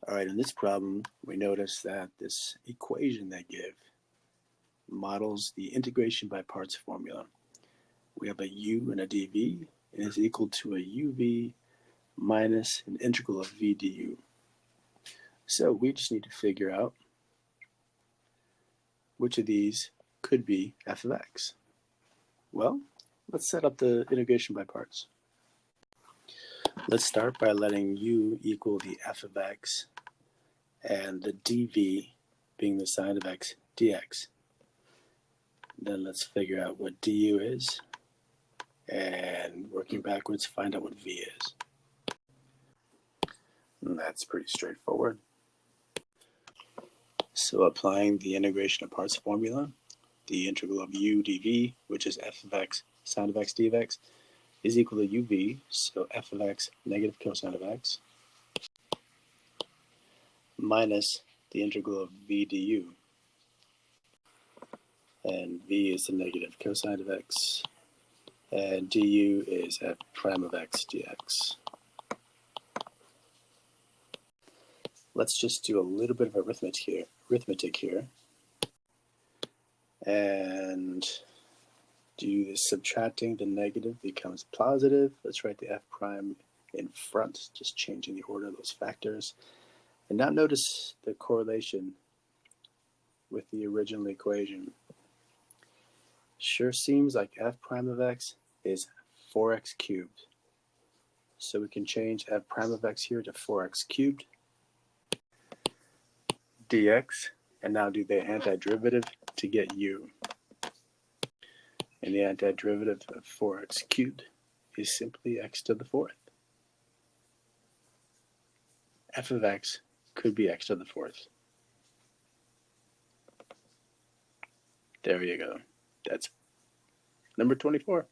All right, in this problem, we notice that this equation they give models the integration by parts formula. We have a u and a dv, and is equal to a uv minus an integral of v du. So we just need to figure out which of these could be f of x. Well, let's set up the integration by parts. Let's start by letting u equal the f of x and the dv being the sine of x dx. Then let's figure out what du is, and working backwards, find out what v is. And that's pretty straightforward. So applying the integration of parts formula, the integral of u dv, which is f of x sine of x dx, is equal to uv, so f of x negative cosine of x, minus the integral of v du. And v is the negative cosine of x, and du is f prime of x dx. Let's just do a little bit of arithmetic here, and do the subtracting. The negative becomes positive. Let's write the f prime in front, just changing the order of those factors. And now notice the correlation with the original equation. Sure seems like f prime of x is 4x cubed. So we can change f prime of x here to 4x cubed dx, and now do the antiderivative to get u. And the antiderivative of 4x cubed is simply x to the fourth. F of x could be x to the fourth. There you go. That's number 24.